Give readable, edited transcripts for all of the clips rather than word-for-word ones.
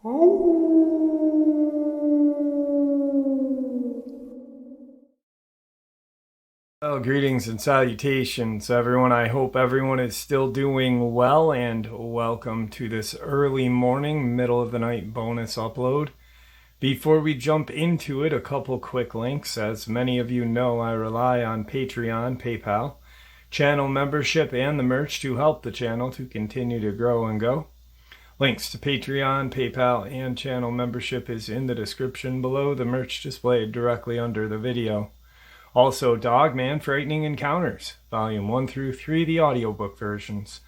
Well, greetings and salutations, everyone. I hope everyone is still doing well, and welcome to this early morning, middle of the night bonus upload. Before we jump into it, a couple quick links. As many of you know, I rely on Patreon, PayPal, channel membership, and the merch to help the channel to continue to grow and go. Links to Patreon, PayPal, and channel membership is in the description below, the merch displayed directly under the video. Also, Dogman Frightening Encounters, Volume 1 through 3, the audiobook versions.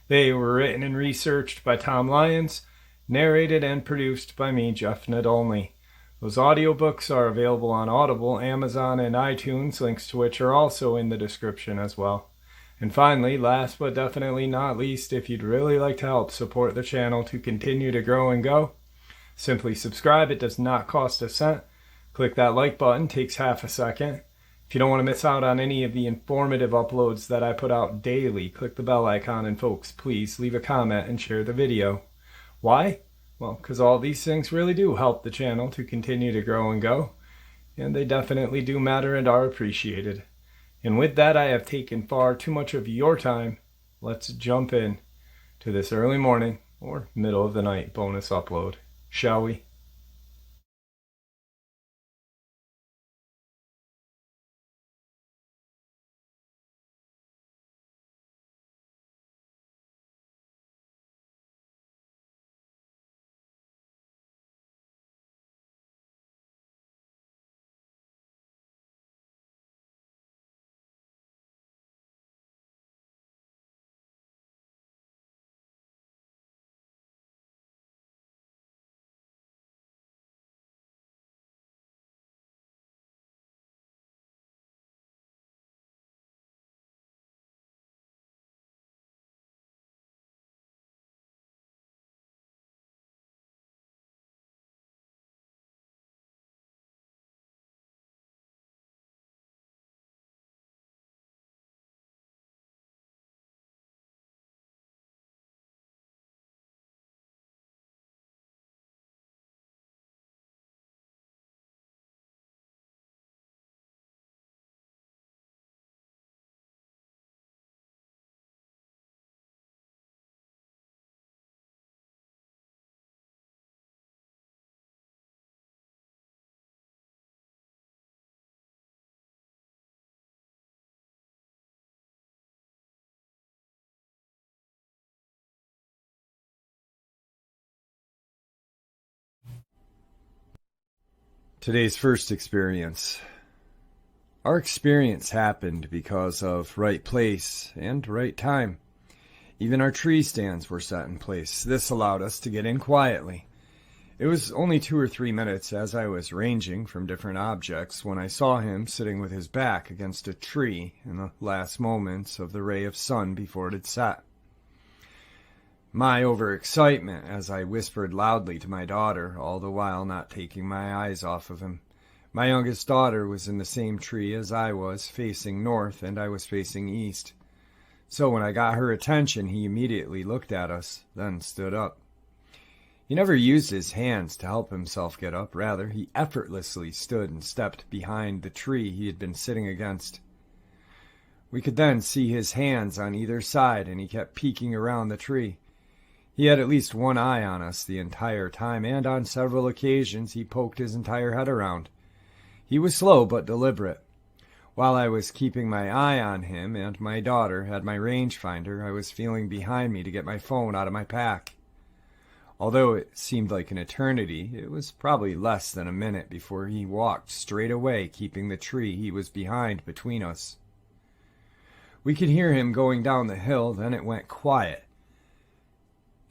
They were written and researched by Tom Lyons, narrated and produced by me, Jeff Nadolny. Those audiobooks are available on Audible, Amazon, and iTunes, links to which are also in the description as well. And finally, last but definitely not least, if you'd really like to help support the channel to continue to grow and go, simply subscribe. It does not cost a cent. Click that like button, takes half a second. If you don't want to miss out on any of the informative uploads that I put out daily, click the bell icon, and folks, please leave a comment and share the video. Why? Well, because all these things really do help the channel to continue to grow and go, and they definitely do matter and are appreciated. And with that, I have taken far too much of your time. Let's jump in to this early morning or middle of the night bonus upload, shall we? Today's first experience. Our experience happened because of right place and right time. Even our tree stands were set in place. This allowed us to get in quietly. It was only 2 or 3 minutes as I was ranging from different objects when I saw him sitting with his back against a tree in the last moments of the ray of sun before it had set. My overexcitement as I whispered loudly to my daughter, all the while not taking my eyes off of him. My youngest daughter was in the same tree as I was, facing north, and I was facing east. So when I got her attention, he immediately looked at us, then stood up. He never used his hands to help himself get up. Rather, he effortlessly stood and stepped behind the tree he had been sitting against. We could then see his hands on either side, and he kept peeking around the tree. He had at least one eye on us the entire time, and on several occasions he poked his entire head around. He was slow but deliberate. While I was keeping my eye on him and my daughter had my rangefinder, I was feeling behind me to get my phone out of my pack. Although it seemed like an eternity, it was probably less than a minute before he walked straight away, keeping the tree he was behind between us. We could hear him going down the hill, then it went quiet.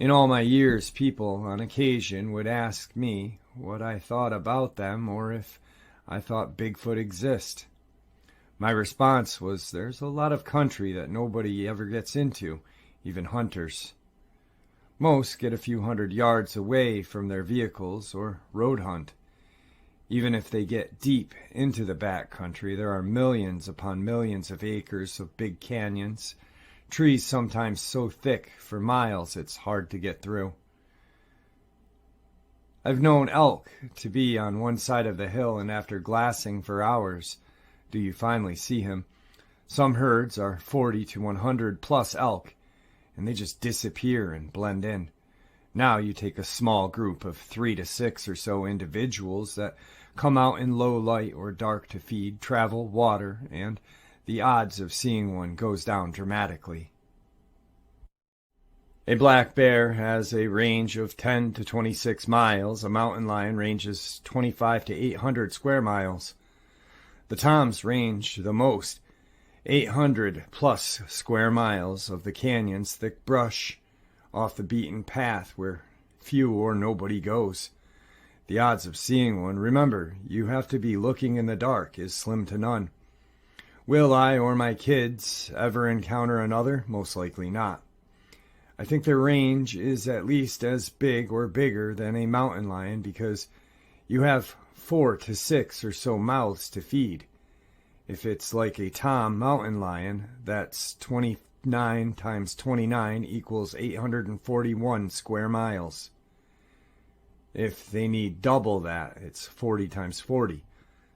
In all my years, people on occasion would ask me what I thought about them or if I thought Bigfoot exist. My response was, there's a lot of country that nobody ever gets into, even hunters. Most get a few hundred yards away from their vehicles or road hunt. Even if they get deep into the back country, there are millions upon millions of acres of big canyons, trees sometimes so thick for miles it's hard to get through. I've known elk to be on one side of the hill, and after glassing for hours, do you finally see him. Some herds are 40 to 100 plus elk, and they just disappear and blend in. Now you take a small group of 3 to 6 or so individuals that come out in low light or dark to feed, travel, water, and the odds of seeing one goes down dramatically. A black bear has a range of 10 to 26 miles. A mountain lion ranges 25 to 800 square miles. The toms range the most, 800 plus square miles of the canyons, thick brush, off the beaten path where few or nobody goes. The odds of seeing one, remember, you have to be looking in the dark, is slim to none. Will I or my kids ever encounter another? Most likely not. I think their range is at least as big or bigger than a mountain lion because you have 4 to 6 or so mouths to feed. If it's like a tom mountain lion, that's 29 times 29 equals 841 square miles. If they need double that, it's 40 times 40,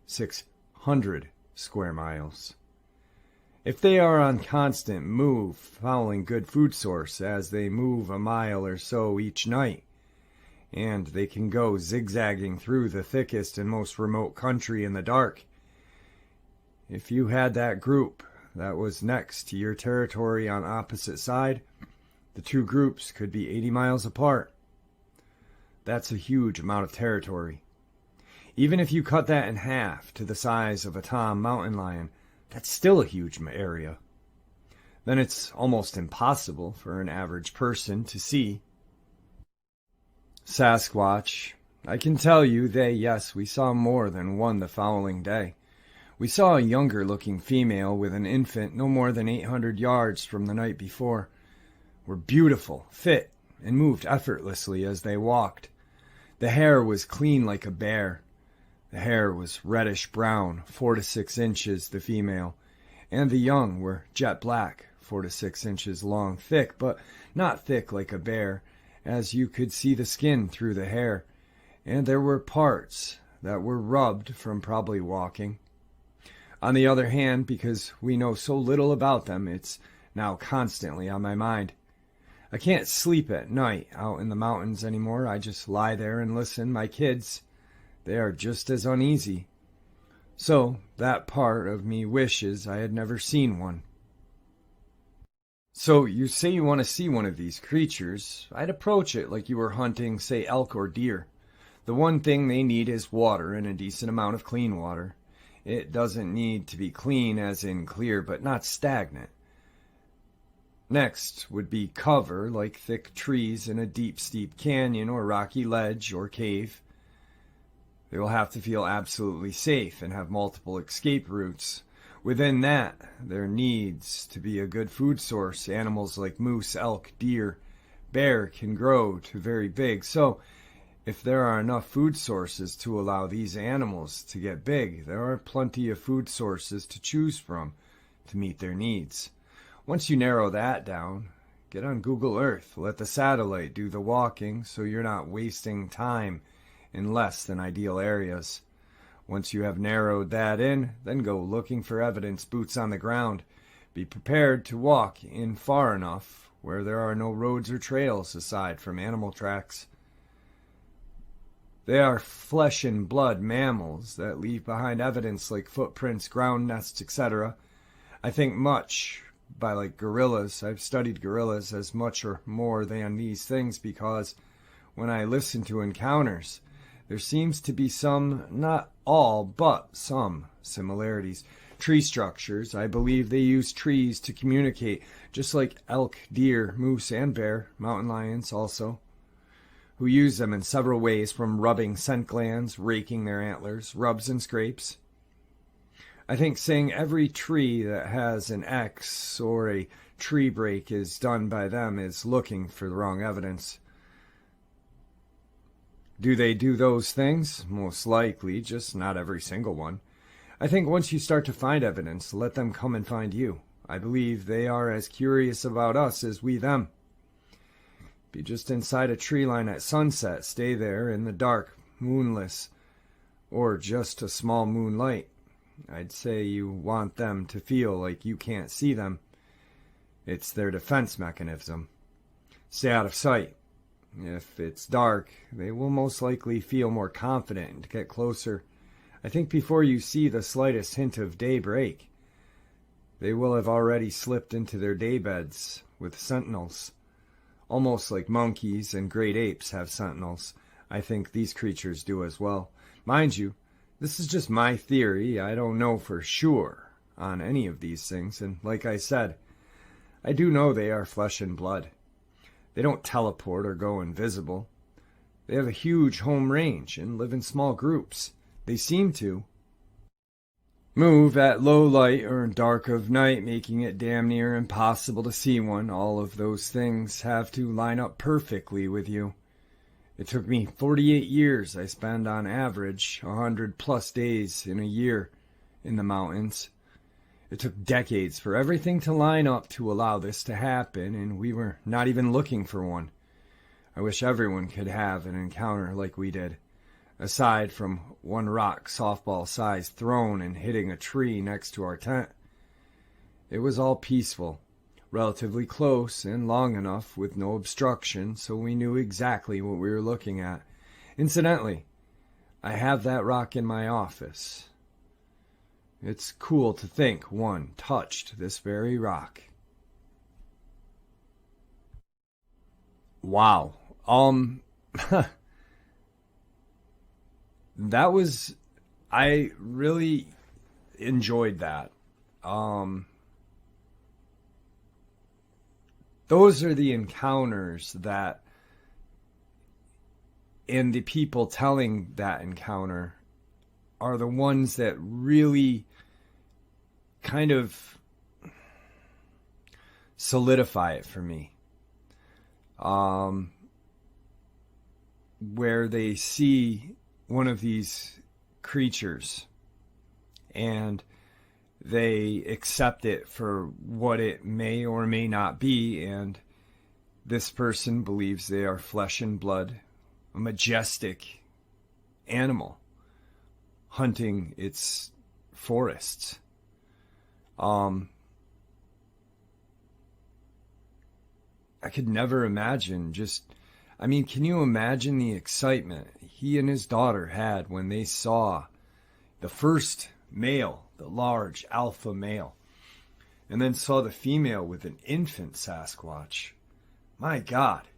600 square miles. If they are on constant move, following good food source as they move a mile or so each night, and they can go zigzagging through the thickest and most remote country in the dark, if you had that group that was next to your territory on opposite side, the two groups could be 80 miles apart. That's a huge amount of territory. Even if you cut that in half to the size of a tom mountain lion, that's still a huge area. Then it's almost impossible for an average person to see. Sasquatch. I can tell you we saw more than one the following day. We saw a younger looking female with an infant no more than 800 yards from the night before. Were beautiful, fit, and moved effortlessly as they walked. The hair was clean like a bear. The hair was reddish-brown, 4 to 6 inches, the female, and the young were jet black, 4 to 6 inches long, thick, but not thick like a bear, as you could see the skin through the hair, and there were parts that were rubbed from probably walking. On the other hand, because we know so little about them, it's now constantly on my mind. I can't sleep at night out in the mountains anymore. I just lie there and listen. My kids, they are just as uneasy. So that part of me wishes I had never seen one. So you say you want to see one of these creatures. I'd approach it like you were hunting, say, elk or deer. The one thing they need is water and a decent amount of clean water. It doesn't need to be clean as in clear, but not stagnant. Next would be cover, like thick trees in a deep, steep canyon or rocky ledge or cave. They will have to feel absolutely safe and have multiple escape routes. Within that, there needs to be a good food source. Animals like moose, elk, deer, bear can grow to very big. So, if there are enough food sources to allow these animals to get big, there are plenty of food sources to choose from to meet their needs. Once you narrow that down, get on Google Earth. Let the satellite do the walking so you're not wasting time in less than ideal areas. Once you have narrowed that in, then go looking for evidence, boots on the ground. Be prepared to walk in far enough where there are no roads or trails aside from animal tracks. They are flesh and blood mammals that leave behind evidence like footprints, ground nests, etc. I think much by like gorillas. I've studied gorillas as much or more than these things because when I listen to encounters, there seems to be some, not all, but some similarities. Tree structures, I believe they use trees to communicate, just like elk, deer, moose, and bear, mountain lions also, who use them in several ways, from rubbing scent glands, raking their antlers, rubs and scrapes. I think saying every tree that has an X or a tree break is done by them is looking for the wrong evidence. Do they do those things? Most likely, just not every single one. I think once you start to find evidence, let them come and find you. I believe they are as curious about us as we them. Be just inside a tree line at sunset. Stay there in the dark, moonless, or just a small moonlight. I'd say you want them to feel like you can't see them. It's their defense mechanism. Stay out of sight. If it's dark, they will most likely feel more confident to get closer. I think before you see the slightest hint of daybreak, they will have already slipped into their daybeds with sentinels. Almost like monkeys and great apes have sentinels. I think these creatures do as well. Mind you, this is just my theory. I don't know for sure on any of these things. And like I said, I do know they are flesh and blood. They don't teleport or go invisible. They have a huge home range and live in small groups. They seem to move at low light or dark of night, making it damn near impossible to see one. All of those things have to line up perfectly with you. It took me 48 years. I spend on average 100+ days in a year in the mountains. It took decades for everything to line up to allow this to happen, and we were not even looking for one. I wish everyone could have an encounter like we did. Aside from one rock softball-sized thrown and hitting a tree next to our tent, it was all peaceful, relatively close and long enough with no obstruction, so we knew exactly what we were looking at. Incidentally, I have that rock in my office. It's cool to think one touched this very rock. Wow. That was, I really enjoyed that. Those are the encounters that, and the people telling that encounter are the ones that really kind of solidify it for me. Where they see one of these creatures and they accept it for what it may or may not be, and this person believes they are flesh and blood, a majestic animal hunting its forests. I could never imagine can you imagine the excitement he and his daughter had when they saw the first male, the large alpha male, and then saw the female with an infant Sasquatch? My God.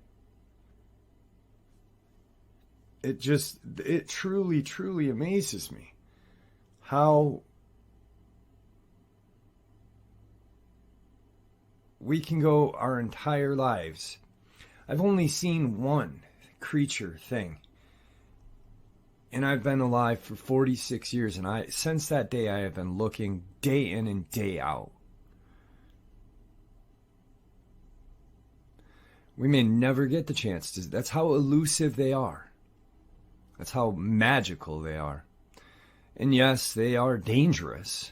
It truly, truly amazes me how we can go our entire lives. I've only seen one creature thing, and I've been alive for 46 years, and since that day I have been looking day in and day out. We may never get the chance to. That's how elusive they are. That's how magical they are. And yes, they are dangerous,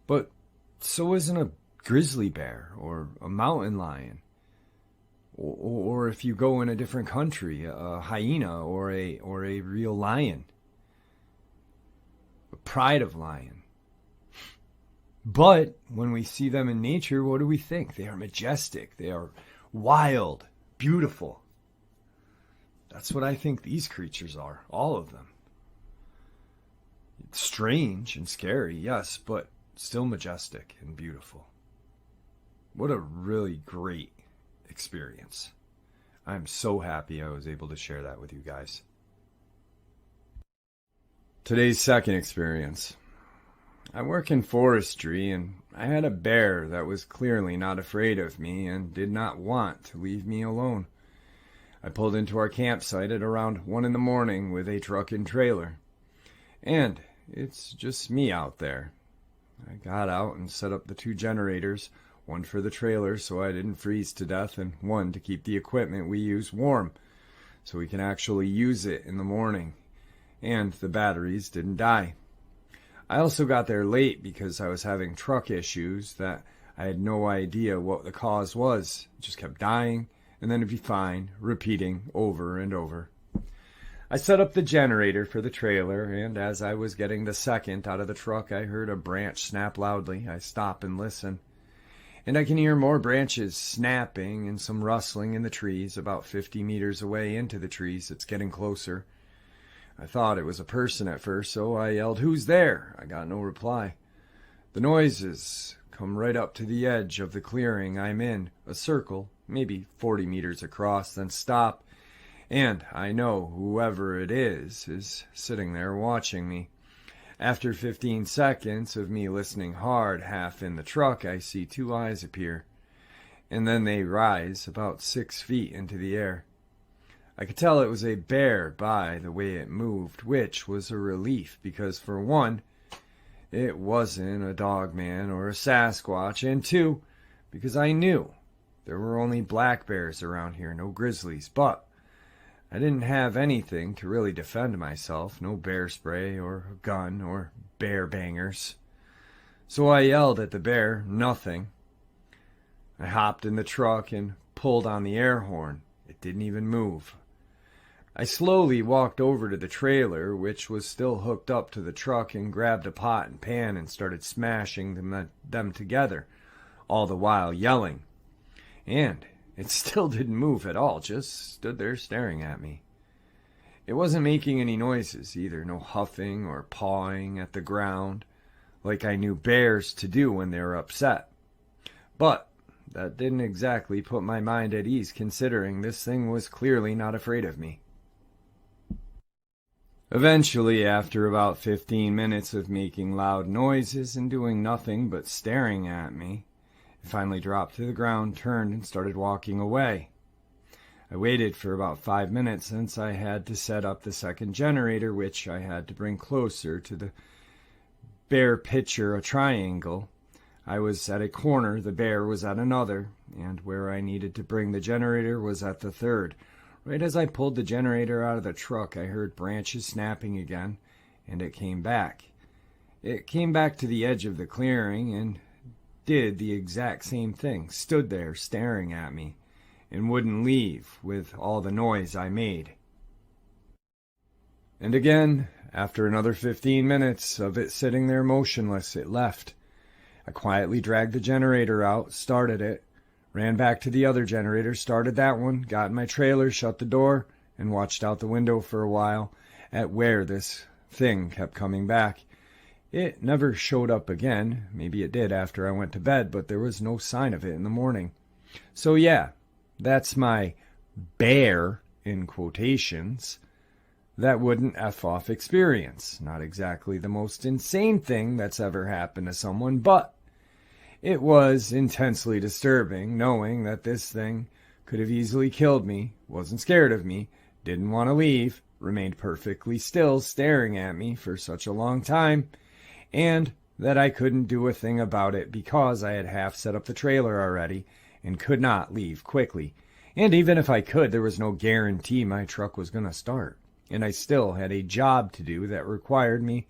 but so isn't a grizzly bear or a mountain lion. Or if you go in a different country, a hyena or a real lion, a pride of lion. But when we see them in nature, what do we think? They are majestic. They are wild, beautiful. That's what I think these creatures are, all of them. It's strange and scary, yes, but still majestic and beautiful. What a really great experience. I'm so happy I was able to share that with you guys. Today's second experience. I work in forestry, and I had a bear that was clearly not afraid of me and did not want to leave me alone. I pulled into our campsite at around 1 a.m. with a truck and trailer. And it's just me out there. I got out and set up the 2 generators, one for the trailer so I didn't freeze to death, and one to keep the equipment we use warm so we can actually use it in the morning. And the batteries didn't die. I also got there late because I was having truck issues that I had no idea what the cause was. It just kept dying and then it'd be fine, repeating over and over. I set up the generator for the trailer, and as I was getting the second out of the truck, I heard a branch snap loudly. I stop and listen, and I can hear more branches snapping and some rustling in the trees about 50 meters away into the trees. It's getting closer. I thought it was a person at first, so I yelled, "Who's there?" I got no reply. The noises come right up to the edge of the clearing I'm in, a circle, maybe 40 meters across, then stop. And I know whoever it is sitting there watching me. After 15 seconds of me listening hard, half in the truck, I see two eyes appear. And then they rise about 6 feet into the air. I could tell it was a bear by the way it moved, which was a relief because, for one, it wasn't a Dogman or a Sasquatch, and two, because I knew there were only black bears around here, no grizzlies, but I didn't have anything to really defend myself, no bear spray or a gun or bear bangers. So I yelled at the bear, nothing. I hopped in the truck and pulled on the air horn. It didn't even move. I slowly walked over to the trailer, which was still hooked up to the truck, and grabbed a pot and pan and started smashing them together, all the while yelling. And it still didn't move at all, just stood there staring at me. It wasn't making any noises either, no huffing or pawing at the ground, like I knew bears to do when they were upset. But that didn't exactly put my mind at ease, considering this thing was clearly not afraid of me. Eventually, after about 15 minutes of making loud noises and doing nothing but staring at me, it finally dropped to the ground, turned, and started walking away. I waited for about 5 minutes since I had to set up the second generator, which I had to bring closer to the bear picture, a triangle. I was at a corner, the bear was at another, and where I needed to bring the generator was at the third. Right as I pulled the generator out of the truck, I heard branches snapping again, and it came back. It came back to the edge of the clearing and did the exact same thing, stood there staring at me, and wouldn't leave with all the noise I made. And again, after another 15 minutes of it sitting there motionless, it left. I quietly dragged the generator out, started it, ran back to the other generator, started that one, got in my trailer, shut the door, and watched out the window for a while at where this thing kept coming back. It never showed up again. Maybe it did after I went to bed, but there was no sign of it in the morning. So yeah, that's my bear, in quotations, that wouldn't F off experience. Not exactly the most insane thing that's ever happened to someone, but it was intensely disturbing knowing that this thing could have easily killed me, wasn't scared of me, didn't want to leave, remained perfectly still staring at me for such a long time, and that I couldn't do a thing about it because I had half set up the trailer already and could not leave quickly. And even if I could, there was no guarantee my truck was going to start, and I still had a job to do that required me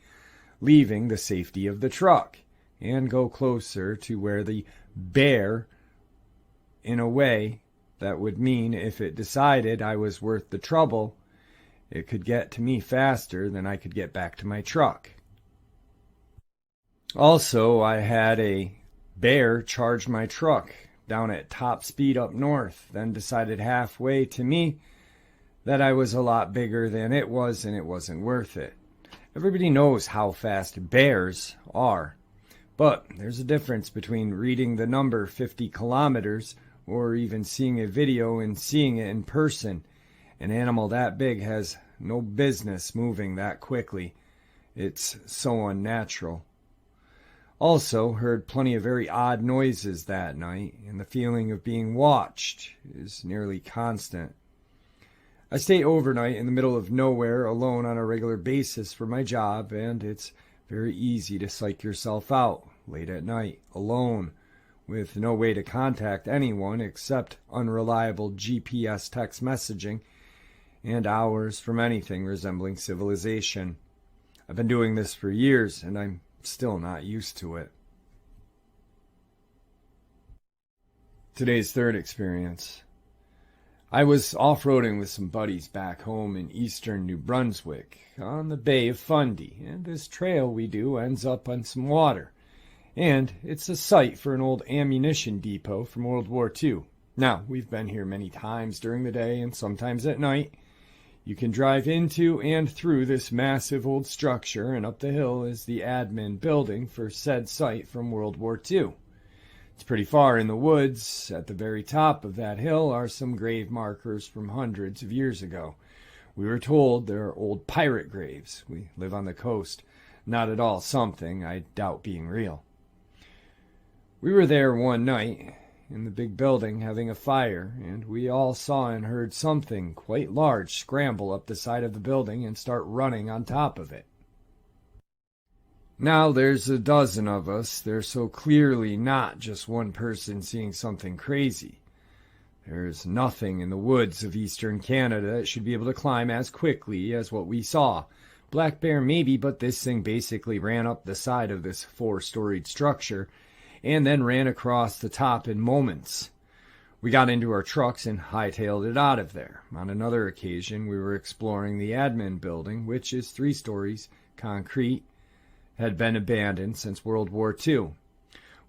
leaving the safety of the truck and go closer to where the bear, in a way that would mean if it decided I was worth the trouble, it could get to me faster than I could get back to my truck. Also, I had a bear charge my truck down at top speed up north, then decided halfway to me that I was a lot bigger than it was and it wasn't worth it. Everybody knows how fast bears are, but there's a difference between reading the number 50 kilometers or even seeing a video and seeing it in person. An animal that big has no business moving that quickly. It's so unnatural. Also heard plenty of very odd noises that night, and the feeling of being watched is nearly constant. I stay overnight in the middle of nowhere alone on a regular basis for my job, and it's very easy to psych yourself out late at night, alone, with no way to contact anyone except unreliable GPS text messaging and hours from anything resembling civilization. I've been doing this for years, and I'm still not used to it. Today's third experience. I was off-roading with some buddies back home in eastern New Brunswick on the Bay of Fundy, and this trail we do ends up on some water. And it's a site for an old ammunition depot from World War II. Now, we've been here many times during the day and sometimes at night. You can drive into and through this massive old structure, and up the hill is the admin building for said site from World War II. It's pretty far in the woods. At the very top of that hill are some grave markers from hundreds of years ago. We were told they're old pirate graves. We live on the coast. Not at all something I doubt being real. We were there one night in the big building having a fire, and we all saw and heard something quite large scramble up the side of the building and start running on top of it. Now there's a dozen of us. There's so clearly not just one person seeing something crazy. There's nothing in the woods of eastern Canada that should be able to climb as quickly as what we saw. Black bear maybe, but this thing basically ran up the side of this 4-storied structure and then ran across the top in moments. We got into our trucks and hightailed it out of there. On another occasion, we were exploring the admin building, which is 3 stories, concrete, had been abandoned since World War II.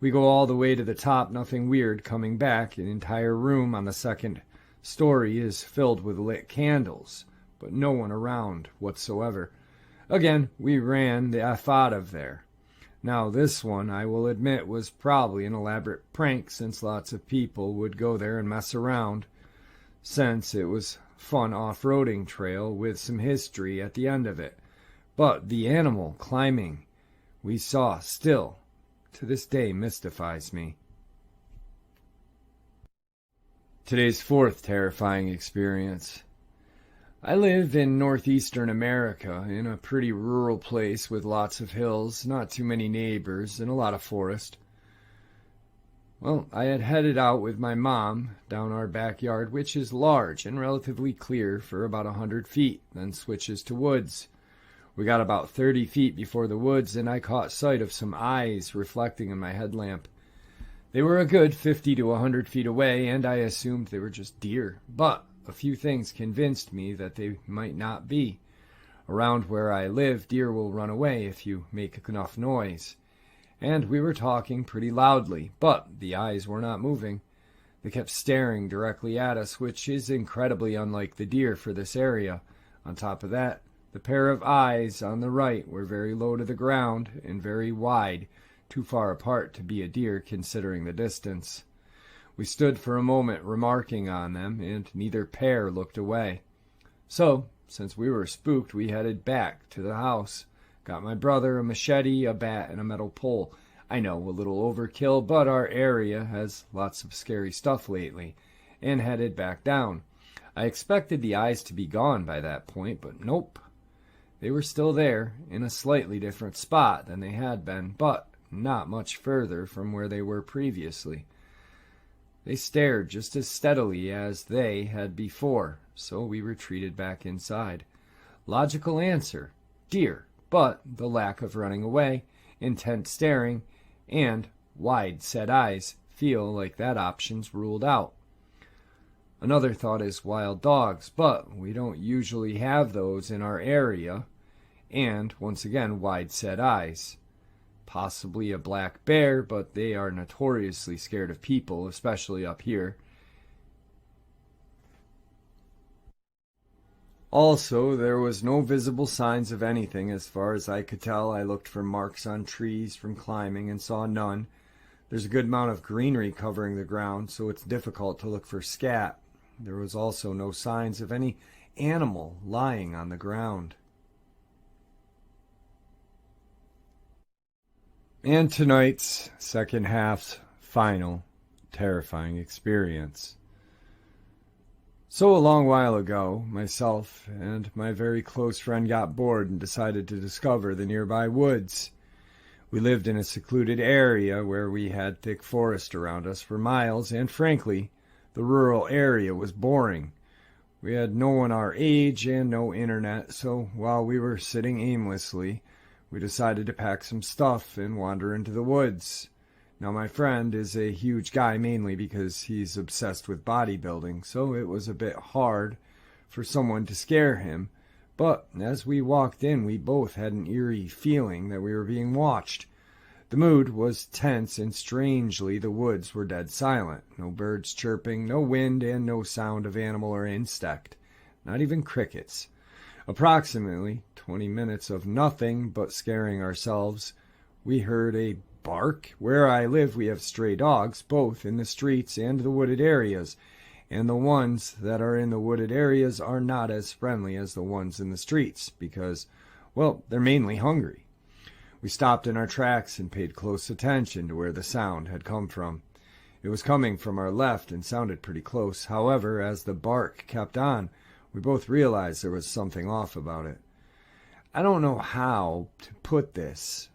We go all the way to the top, nothing weird. Coming back, an entire room on the 2nd story is filled with lit candles, but no one around whatsoever. Again, we ran the F out of there. Now this one, I will admit, was probably an elaborate prank, since lots of people would go there and mess around, since it was fun off-roading trail with some history at the end of it. But the animal climbing we saw still, to this day, mystifies me. Today's 4th terrifying experience. I live in northeastern America, in a pretty rural place with lots of hills, not too many neighbors, and a lot of forest. Well, I had headed out with my mom down our backyard, which is large and relatively clear for about 100 feet, then switches to woods. We got about 30 feet before the woods, and I caught sight of some eyes reflecting in my headlamp. They were a good 50 to 100 feet away, and I assumed they were just deer. But a few things convinced me that they might not be. Around where I live, deer will run away if you make enough noise. And we were talking pretty loudly, but the eyes were not moving. They kept staring directly at us, which is incredibly unlike the deer for this area. On top of that, the pair of eyes on the right were very low to the ground and very wide, too far apart to be a deer considering the distance. We stood for a moment remarking on them, and neither pair looked away. So, since we were spooked, we headed back to the house. Got my brother a machete, a bat, and a metal pole. I know, a little overkill, but our area has lots of scary stuff lately, and headed back down. I expected the eyes to be gone by that point, but nope. They were still there, in a slightly different spot than they had been, but not much further from where they were previously. They stared just as steadily as they had before, so we retreated back inside. Logical answer, deer, but the lack of running away, intent staring, and wide-set eyes feel like that option's ruled out. Another thought is wild dogs, but we don't usually have those in our area. And, once again, wide-set eyes. Possibly a black bear, but they are notoriously scared of people, especially up here. Also, there was no visible signs of anything as far as I could tell. I looked for marks on trees from climbing and saw none. There's a good amount of greenery covering the ground, so it's difficult to look for scat. There was also no signs of any animal lying on the ground. And tonight's second half's final terrifying experience. So a long while ago, myself and my very close friend got bored and decided to discover the nearby woods. We lived in a secluded area where we had thick forest around us for miles, and frankly, the rural area was boring. We had no one our age and no internet, so while we were sitting aimlessly, we decided to pack some stuff and wander into the woods. Now, my friend is a huge guy mainly because he's obsessed with bodybuilding, so it was a bit hard for someone to scare him. But as we walked in, we both had an eerie feeling that we were being watched. The mood was tense, and strangely, the woods were dead silent. No birds chirping, no wind, and no sound of animal or insect. Not even crickets. Approximately 20 minutes of nothing but scaring ourselves. We heard a bark. Where I live, we have stray dogs, both in the streets and the wooded areas. And the ones that are in the wooded areas are not as friendly as the ones in the streets because, well, they're mainly hungry. We stopped in our tracks and paid close attention to where the sound had come from. It was coming from our left and sounded pretty close. However, as the bark kept on, we both realized there was something off about it. I don't know how to put this,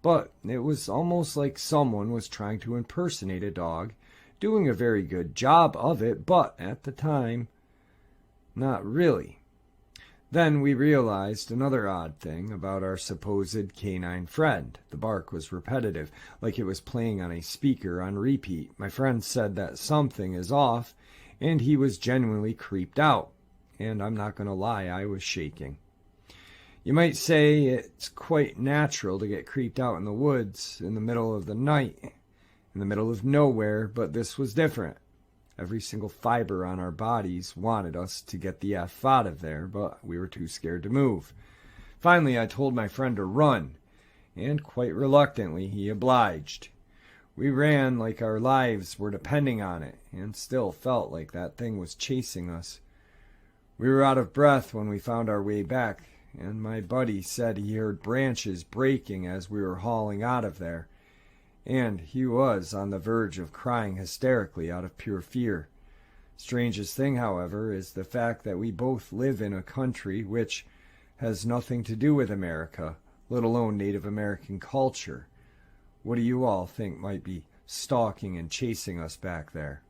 but it was almost like someone was trying to impersonate a dog, doing a very good job of it, but at the time, not really. Then we realized another odd thing about our supposed canine friend. The bark was repetitive, like it was playing on a speaker on repeat. My friend said that something is off, and he was genuinely creeped out. And I'm not going to lie, I was shaking. You might say it's quite natural to get creeped out in the woods in the middle of the night, in the middle of nowhere, but this was different. Every single fiber on our bodies wanted us to get the F out of there, but we were too scared to move. Finally, I told my friend to run, and quite reluctantly he obliged. We ran like our lives were depending on it, and still felt like that thing was chasing us. We were out of breath when we found our way back, and my buddy said he heard branches breaking as we were hauling out of there. And he was on the verge of crying hysterically out of pure fear. Strangest thing, however, is the fact that we both live in a country which has nothing to do with America, let alone Native American culture. What do you all think might be stalking and chasing us back there?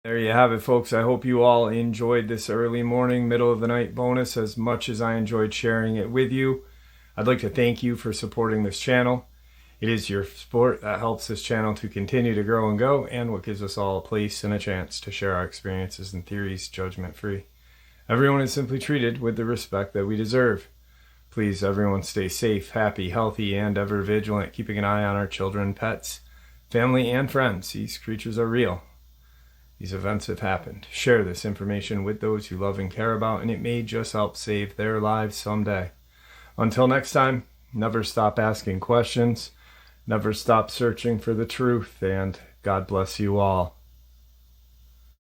There you have it, folks. I hope you all enjoyed this early morning, middle of the night bonus as much as I enjoyed sharing it with you. I'd like to thank you for supporting this channel. It is your support that helps this channel to continue to grow and go, and what gives us all a place and a chance to share our experiences and theories judgment-free. Everyone is simply treated with the respect that we deserve. Please, everyone, stay safe, happy, healthy, and ever vigilant, keeping an eye on our children, pets, family, and friends. These creatures are real. These events have happened. Share this information with those you love and care about, and it may just help save their lives someday. Until next time, never stop asking questions, never stop searching for the truth, and God bless you all.